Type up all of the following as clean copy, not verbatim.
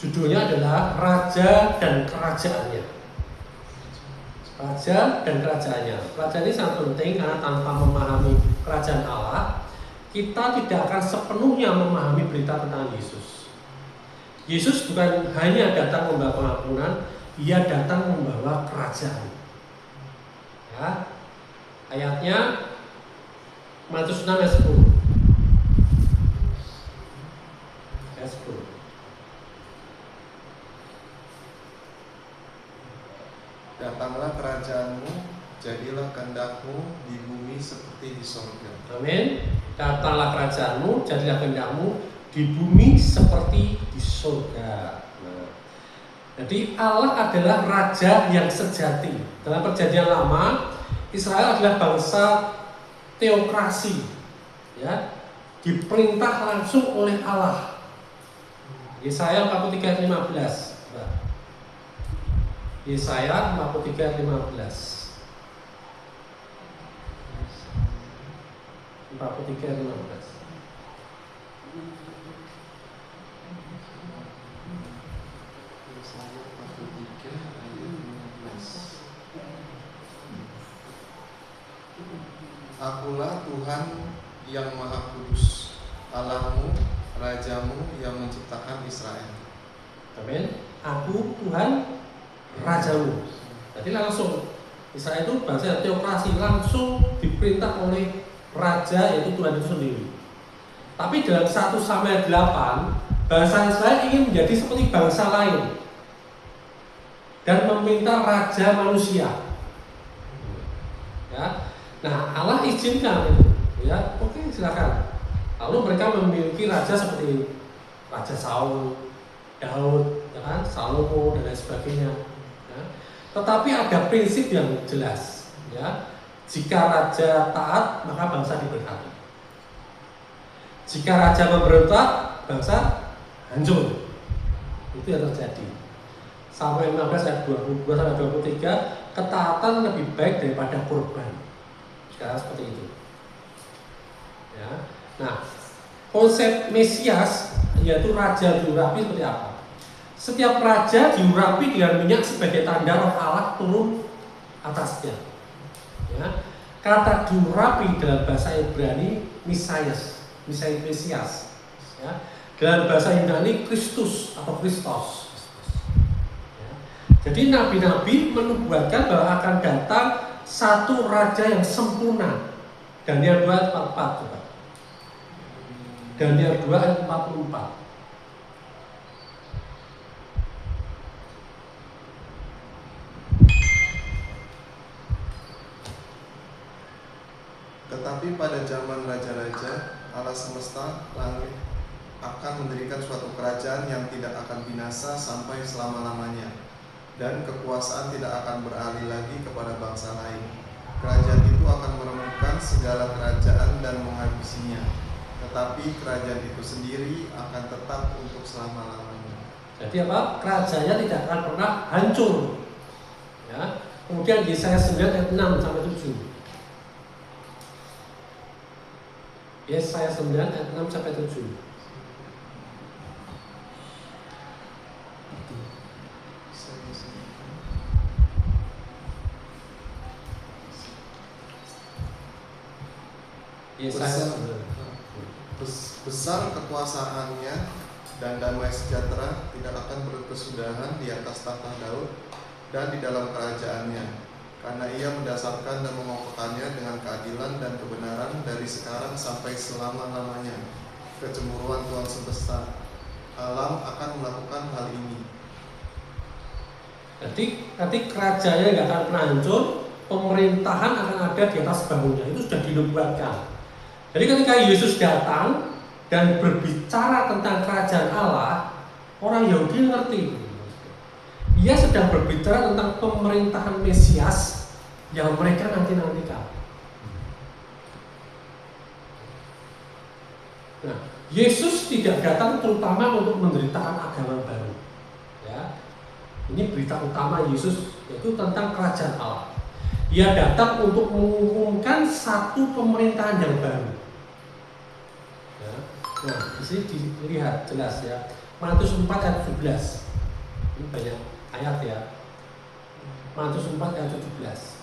Judulnya adalah Raja dan Kerajaannya. Raja dan kerajaannya. Kerajaan ini sangat penting karena tanpa memahami kerajaan Allah, kita tidak akan sepenuhnya memahami berita tentang Yesus. Yesus bukan hanya datang membawa pengampunan, Dia datang membawa kerajaan. Ya. Ayatnya Matius 6 ayat 10. Ayat 10. Datanglah kerajaanmu, jadilah kehendakmu di bumi seperti di sorga. Amin. Datanglah kerajaanmu, jadilah kehendakmu di bumi seperti di surga. Nah, jadi Allah adalah raja yang sejati. Dalam perjanjian lama, Israel adalah bangsa teokrasi, ya, diperintah langsung oleh Allah. Yesaya 43 ayat 15. Yesaya 43 ayat 15. 43 ayat 15. Akulah Tuhan yang Maha Kudus, Allahmu, Rajamu yang menciptakan Israel. Amin. Aku Tuhan Rajamu. Jadi langsung Israel itu bangsa teokrasi, langsung diperintah oleh raja, yaitu Tuhan itu sendiri. Tapi dalam 1 Samuel 8, bangsa Israel ingin menjadi seperti bangsa lain dan meminta raja manusia. Ya. Nah, Allah izinkan itu, ya, oke, silakan. Lalu mereka memiliki raja seperti Raja Saul, Daud, ya kan, Salomo dan lain sebagainya. Ya. Tetapi ada prinsip yang jelas, ya. Jika raja taat, maka bangsa diberkati. Jika raja memberontak, bangsa hancur. Itu yang terjadi. Samuel 15 ayat 22 sampai 23, ketaatan lebih baik daripada korban. Sekarang seperti itu. Ya. Nah, konsep Mesias yaitu raja diurapi seperti apa? Setiap raja diurapi dengan minyak sebagai tanda roh Allah turun atasnya. Ya. Kata diurapi dalam bahasa Ibrani Mesias, Mesias. Ya. Dalam bahasa Yunani Kristus atau Kristos. Ya. Jadi nabi-nabi menubuatkan bahwa akan datang satu raja yang sempurna. Daniel 2 ayat 44 coba. Daniel 2 ayat 44. Tetapi pada zaman raja-raja, Allah semesta langit akan mendirikan suatu kerajaan yang tidak akan binasa sampai selama-lamanya, dan kekuasaan tidak akan beralih lagi kepada bangsa lain. Kerajaan itu akan meremukkan segala kerajaan dan menghabisinya, tetapi kerajaan itu sendiri akan tetap untuk selama-lamanya. Jadi apa? Kerajaannya tidak akan pernah hancur. Ya. Kemudian Yesaya 9 ayat 6 sampai 7. Yesaya 9 ayat 6 sampai 7. Besar kekuasaannya dan damai sejahtera tidak akan berkesudahan di atas tahta Daud dan di dalam kerajaannya, karena ia mendasarkan dan mengokohkannya dengan keadilan dan kebenaran dari sekarang sampai selama-lamanya. Kecemburuan Tuhan semesta alam akan melakukan hal ini. Jadi kerajaannya nggak akan pernah hancur, pemerintahan akan ada di atas bangunnya. Itu sudah dinubuatkan. Jadi ketika Yesus datang dan berbicara tentang kerajaan Allah, orang Yahudi ngerti. Ia sedang berbicara tentang pemerintahan Mesias yang mereka nanti-nantikan. Nah, Yesus tidak datang terutama untuk menderitakan agama baru. Ya. Ini berita utama Yesus, yaitu tentang kerajaan Allah. Dia datang untuk mengumumkan satu pemerintahan yang baru. Ya. Nah, di sini dilihat jelas ya. Matius 4 ayat 17. Ini banyak ayat ya. Matius 4 ayat 17.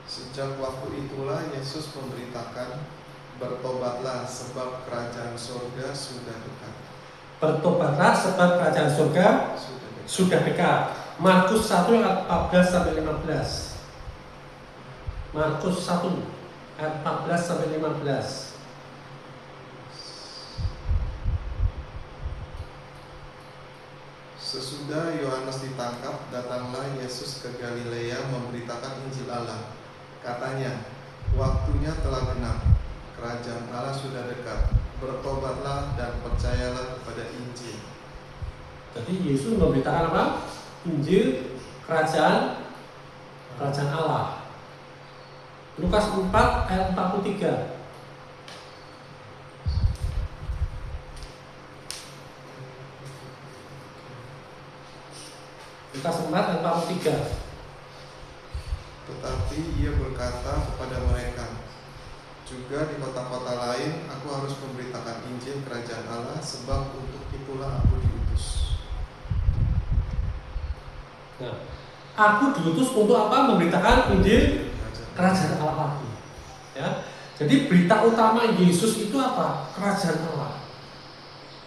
Sejak waktu itulah Yesus memberitakan, bertobatlah sebab kerajaan surga sudah dekat. Bertobatlah sebab kerajaan surga sudah dekat. Markus 1 ayat 14 sampai 15. Markus 1 ayat 14 sampai 15. Sesudah Yohanes ditangkap, datanglah Yesus ke Galilea memberitakan Injil Allah. Katanya, waktunya telah genap, kerajaan Allah sudah dekat. Bertobatlah dan percayalah kepada Injil. Jadi Yesus memberitakan apa? Injil kerajaan Allah. Lukas 4 ayat 43. Lukas 4 ayat 43. Tetapi ia berkata kepada mereka, juga di kota-kota lain aku harus memberitakan Injil kerajaan Allah, sebab untuk itulah aku diutus. Nah, aku diutus untuk apa? Memberitakan Injil kerajaan Allah lagi. Ya. Jadi berita utama Yesus itu apa? Kerajaan Allah.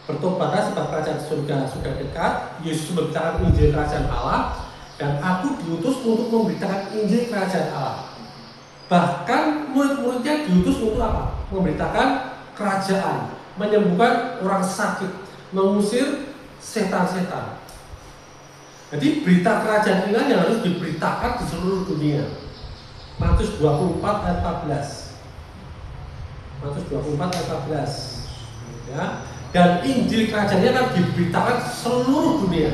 Bertobatlah sebab kerajaan surga sudah dekat. Yesus memberitakan Injil kerajaan Allah, dan aku diutus untuk memberitakan Injil kerajaan Allah. Bahkan murid-muridnya diutus untuk apa? Memberitakan kerajaan, menyembuhkan orang sakit, mengusir setan-setan. Jadi berita kerajaan ini yang harus diberitakan di seluruh dunia. Matius 24 ayat 14. Matius 24 ayat 14. Ya. Dan Injil kerajaannya akan diberitakan seluruh dunia,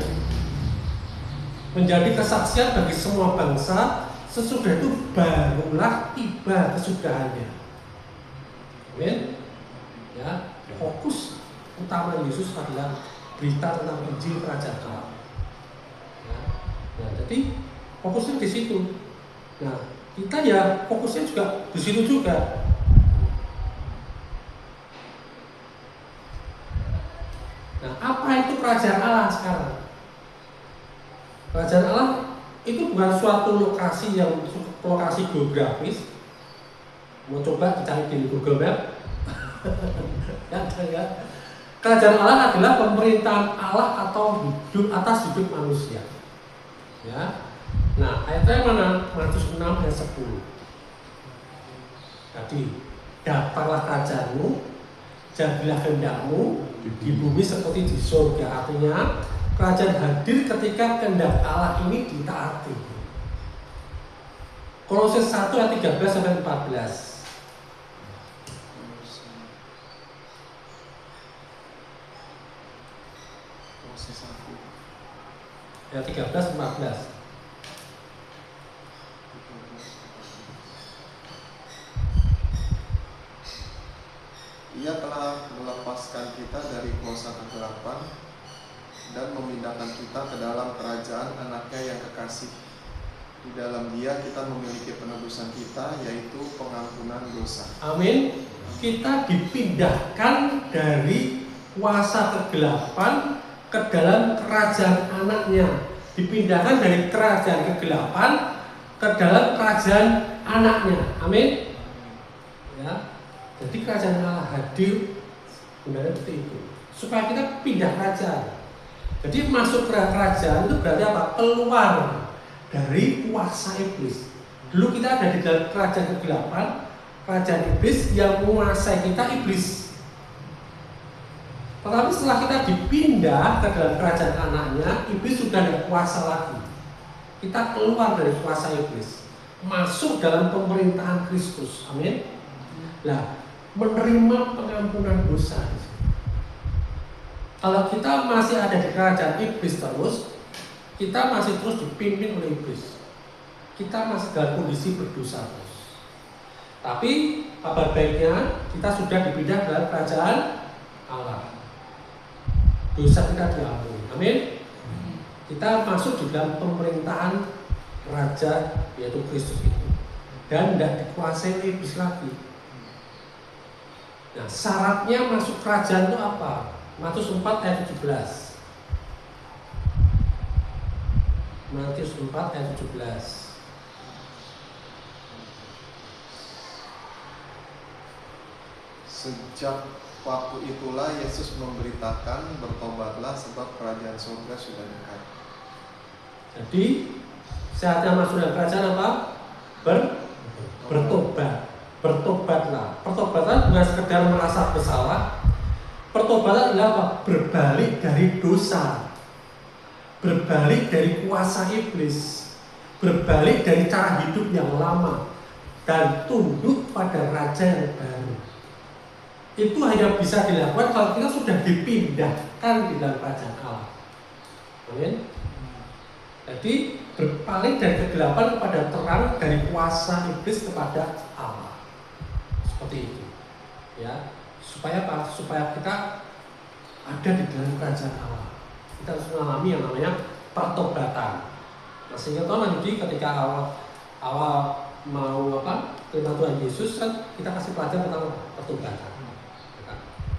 menjadi kesaksian bagi semua bangsa. Sesudah itu barulah tiba kesudahannya. Amin. Ya, fokus utama Yesus adalah berita tentang Injil kerajaan Allah. Ya. Nah, jadi fokusnya di situ. Nah, kita ya fokusnya juga di situ juga. Nah, apa itu kerajaan Allah sekarang? Kerajaan Allah itu bukan suatu lokasi yang lokasi geografis. Mau coba dicari di Google Map. Ya. Kerajaan Allah adalah pemerintahan Allah atau hidup atas hidup manusia. Ya. Nah, ayatnya mana? Matius 6 ayat 10. Tadi, datanglah kerajaanmu, jadilah kehendakmu di bumi seperti di surga. Artinya kerajaan hadir ketika kehendak Allah ini ditaati. Kolose 1 ayat 13 sampai 14. Ayat 13 14. Ia telah melepaskan kita dari kuasa kegelapan dan memindahkan kita ke dalam kerajaan anaknya yang kekasih. Di dalam Dia kita memiliki penebusan kita, yaitu pengampunan dosa. Amin. Kita dipindahkan dari kuasa kegelapan ke dalam kerajaan anaknya. Dipindahkan dari kerajaan kegelapan ke dalam kerajaan anaknya. Amin. Ya. Jadi kerajaan Allah hadir sebenarnya seperti itu, supaya kita pindah kerajaan. Jadi masuk ke kerajaan itu berarti apa? Keluar dari kuasa iblis. Dulu kita ada di dalam kerajaan kegelapan, kerajaan iblis yang menguasai kita iblis. Tetapi setelah kita dipindah ke dalam kerajaan anaknya, iblis sudah tidak kuasa lagi. Kita keluar dari kuasa iblis, masuk dalam pemerintahan Kristus. Amin. Nah, menerima pengampunan dosa. Kalau kita masih ada di kerajaan iblis terus, kita masih terus dipimpin oleh iblis. Kita masih dalam kondisi berdosa terus. Tapi kabar baiknya kita sudah dipindah dalam kerajaan Allah. Dosa kita diampuni. Amin. Kita masuk di dalam pemerintahan Raja yaitu Kristus itu, dan tidak dikuasai oleh iblis lagi. Nah, syaratnya masuk kerajaan itu apa? Matius 4 ayat 17. Matius 4 ayat 17. Sejak waktu itulah Yesus memberitakan, bertobatlah sebab kerajaan surga sudah dekat. Jadi syaratnya masuk dalam kerajaan apa? Bertobat. Bertobatlah. Pertobatan bukan sekedar merasa bersalah. Pertobatan adalah apa? Berbalik dari dosa, berbalik dari kuasa iblis, berbalik dari cara hidup yang lama, dan tunduk pada raja yang baru. Itu hanya bisa dilakukan kalau kita sudah dipindahkan di dalam kerajaan Allah. Amin. Jadi berpaling dari kegelapan kepada terang, dari kuasa iblis kepada Allah. Seperti itu. Ya. Supaya apa? Supaya kita ada di dalam kerajaan Allah. Kita harus mengalami yang namanya pertobatan. Nah, sehingga Tuhan nanti ketika awal mau terima Tuhan Yesus kan kita kasih pelajaran tentang pertobatan.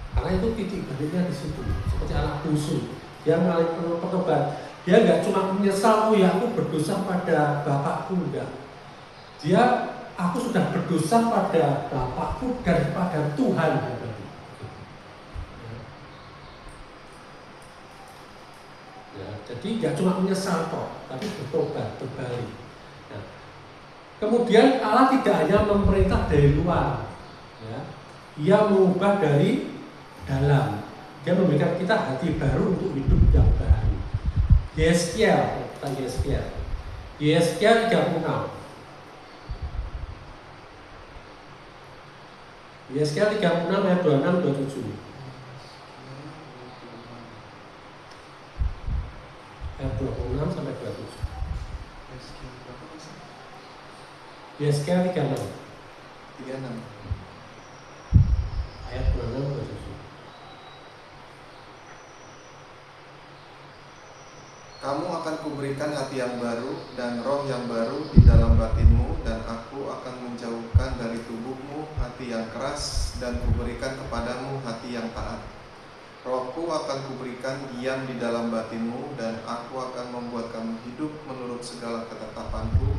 Karena itu titik baliknya di situ. Seperti anak bungsu, dia mengalami pertobatan. Dia nggak cuma menyesal, oh ya aku berdosa pada bapakku, enggak. Dia, aku sudah berdosa pada bapakku dan pada Tuhan. Ya, jadi nggak cuma menyesal kok, tapi bertobat, berbalik. Nah, kemudian Allah tidak hanya memerintah dari luar, ya, Dia mengubah dari dalam. Dia memberikan kita hati baru untuk hidup yang baru. Yeskiel 36. Yeskiel 36 ayat 26-27. Ayat 26 sampai 27. Yeskiel 36. Ayat 26-27. Kamu akan kuberikan hati yang baru dan roh yang baru di dalam batinmu, dan aku akan menjauhkan dari tubuhmu hati yang keras dan kuberikan kepadamu hati yang taat. Rohku akan kuberikan diam di dalam batinmu, dan aku akan membuat kamu hidup menurut segala ketetapanku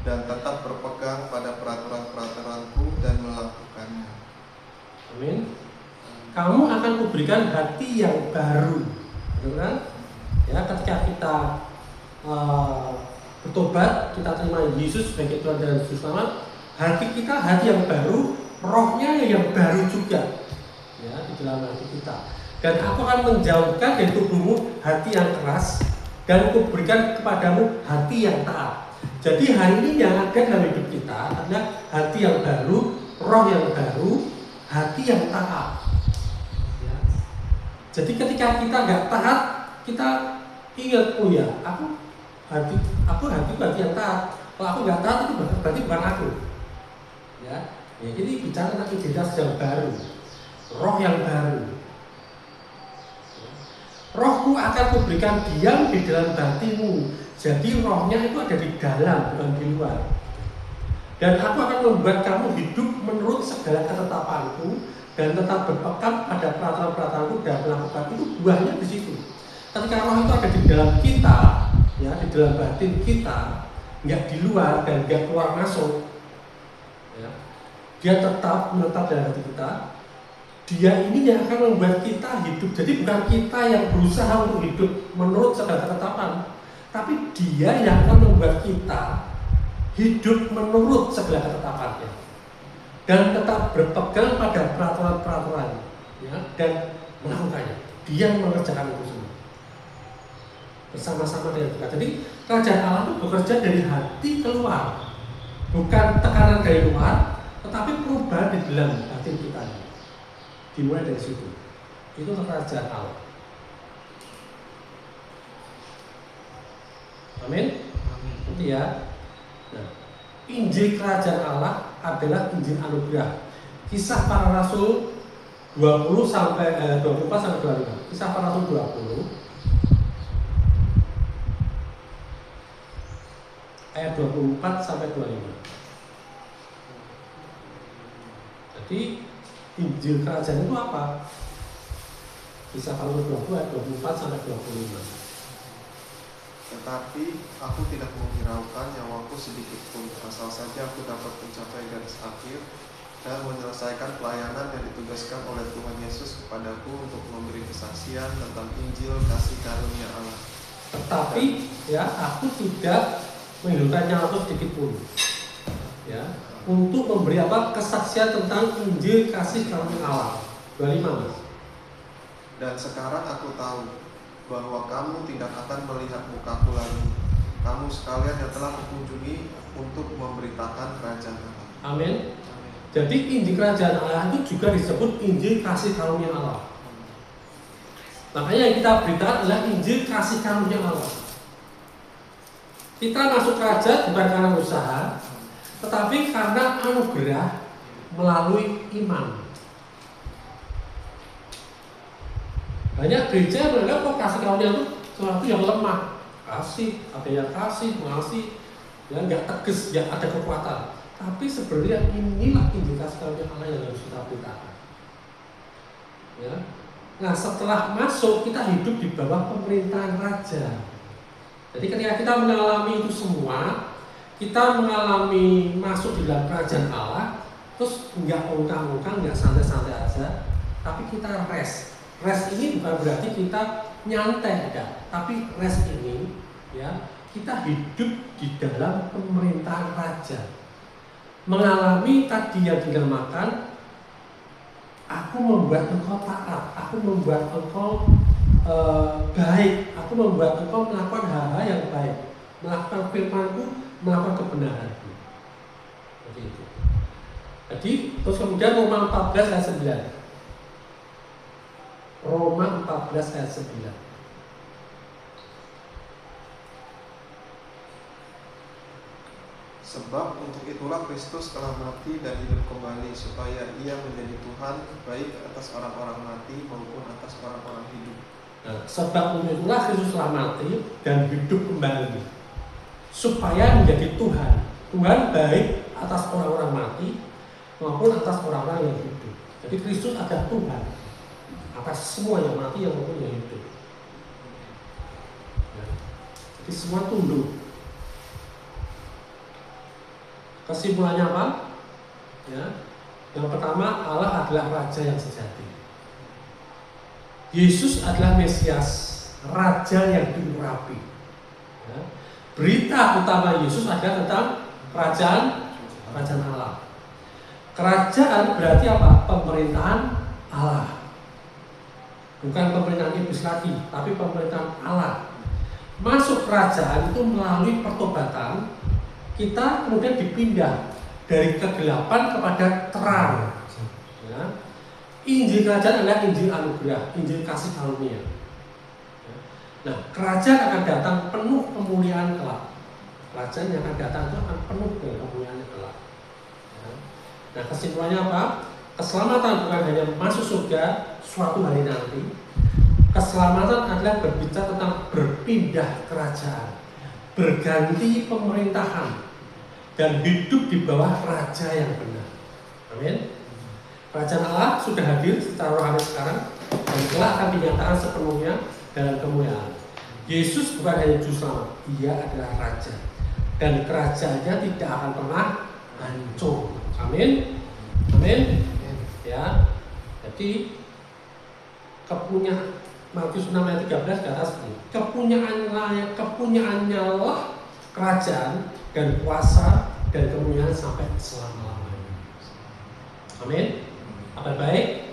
dan tetap berpegang pada peraturan-peraturanku dan melakukannya. Amin. Kamu akan kuberikan hati yang baru. Betul kan? Ya, ketika kita bertobat, kita terima Yesus sebagai Tuhan dan Juru Selamat, hati kita hati yang baru, rohnya yang baru juga, ya, di dalam hati kita. Dan aku akan menjauhkan dari tubuhmu hati yang keras, dan aku berikan kepadamu hati yang taat. Jadi hari ini yang ada dalam hidup kita adalah hati yang baru, roh yang baru, hati yang taat. Ya. Jadi ketika kita nggak taat, kita ingat, oh ya, aku hati yang taat. Kalau aku nggak taat, itu berarti bukan aku. Ya, ini bicara tentang identitas yang baru, roh yang baru. Rohku akan kuberikan diam di dalam batinmu. Jadi rohnya itu ada di dalam, bukan di luar. Dan aku akan membuat kamu hidup menurut segala ketetapanku dan tetap berpegang pada peraturan-peraturanku dan melakukan itu. Buahnya di situ. Ketika roh itu ada di dalam kita, ya, di dalam batin kita, nggak di luar dan nggak keluar masuk, ya, dia tetap menetap dalam hati kita. Dia ini yang akan membuat kita hidup. Jadi bukan kita yang berusaha untuk hidup menurut segala ketetapan, tapi dia yang akan membuat kita hidup menurut segala ketetapannya dan tetap berpegang pada peraturan-peraturan, ya, dan melakukannya. Dia yang mengerjakan itu semua bersama-sama dengan kita. Jadi kerajaan Allah itu bekerja dari hati keluar, bukan tekanan dari luar, tetapi perubahan di dalam batin kita. Dimulai dari situ. Itu kerajaan Allah. Amin. Itu ya. Nah, Injil kerajaan Allah adalah Injil anugerah. Kisah para Rasul 24 sampai 25. Kisah para Rasul 20 ayat 24 sampai 25. Jadi Injil kerajaan itu apa? Kisah Paulus 22 ayat 24 sampai 25. Tetapi aku tidak menghiraukan nyawaku sedikit pun, asal saja aku dapat mencapai garis akhir dan menyelesaikan pelayanan yang ditugaskan oleh Tuhan Yesus kepadaku untuk memberi kesaksian tentang Injil kasih karunia Allah. Tetapi ya, aku tidak menghiraukan nyawaku sedikit pun, ya, untuk memberi apa? Kesaksian tentang Injil kasih karunia Allah. 25 Mas. Dan sekarang aku tahu bahwa kamu tidak akan melihat mukaku lagi. Kamu sekalian yang telah kunjungi untuk memberitakan kerajaan Allah. Amin. Jadi Injil kerajaan Allah itu juga disebut Injil kasih karunia Allah. Makanya yang kita beritakan adalah Injil kasih karunia Allah. Kita masuk kerajaan bukan karena usaha, tetapi karena anugerah melalui iman. Banyak gereja yang menganggap kok kasih karunia itu sesuatu yang lemah. Kasih, ada yang kasih, mengasih, yang nggak tegas, yang ada kekuatan. Tapi sebenarnya inilah Injil kasih karunia Allah yang harus kita beritakan. Ya. Nah, setelah masuk kita hidup di bawah pemerintahan raja. Jadi ketika kita mengalami itu semua, kita mengalami masuk di dalam kerajaan Allah, terus nggak ungkang-ungkang, nggak santai-santai aja, tapi kita rest. Rest ini bukan berarti kita nyantai, enggak, tapi rest ini ya, kita hidup di dalam pemerintahan raja. Mengalami tadi yang dinamakan aku membuat engkau taat, aku membuat engkau baik, aku membuat engkau melakukan hal-hal yang baik, melakukan firman-Ku, melakukan kebenaran-Ku. Seperti itu. Jadi terus kemudian Roma 14 ayat 9. Roma 14 ayat 9. Sebab untuk itulah Kristus telah mati dan hidup kembali, supaya ia menjadi Tuhan baik atas orang-orang mati maupun atas orang-orang hidup. Nah, sebab untuk itulah Kristus telah mati dan hidup kembali, supaya menjadi Tuhan. Tuhan baik atas orang-orang mati maupun atas orang-orang yang hidup. Jadi Kristus adalah Tuhan atas semua yang mati yang maupun yang hidup. Nah, jadi semua tunduk. Kesimpulannya apa? Ya, yang pertama, Allah adalah Raja yang sejati. Yesus adalah Mesias, Raja yang diurapi. Ya. Berita utama Yesus adalah tentang kerajaan Allah. Kerajaan berarti apa? Pemerintahan Allah. Bukan pemerintahan iblis lagi, tapi pemerintahan Allah. Masuk kerajaan itu melalui pertobatan. Kita kemudian dipindah dari kegelapan kepada terang. Ya. Injil kerajaan adalah Injil anugerah, Injil kasih karunia. Ya. Nah, kerajaan akan datang penuh kemuliaan kelak. Kerajaan yang akan datang itu akan penuh dengan kemuliaan kelak. Ya. Nah, kesimpulannya apa? Keselamatan bukan hanya masuk surga suatu hari nanti. Keselamatan adalah berbicara tentang berpindah kerajaan, berganti pemerintahan, dan hidup di bawah raja yang benar. Amin. Kerajaan Allah sudah hadir secara rohani sekarang dan kelak akan dinyatakan sepenuhnya dalam kemuliaan. Yesus bukan hanya juru selamat, Dia adalah raja, dan kerajaannya tidak akan pernah hancur. Amin. Amin. Ya. Jadi Matius 6 ayat 13 ke atas ini. Kepunyaannya lah kerajaan dan kuasa dan kemuliaan sampai selama-lamanya. Amin. Apa baik?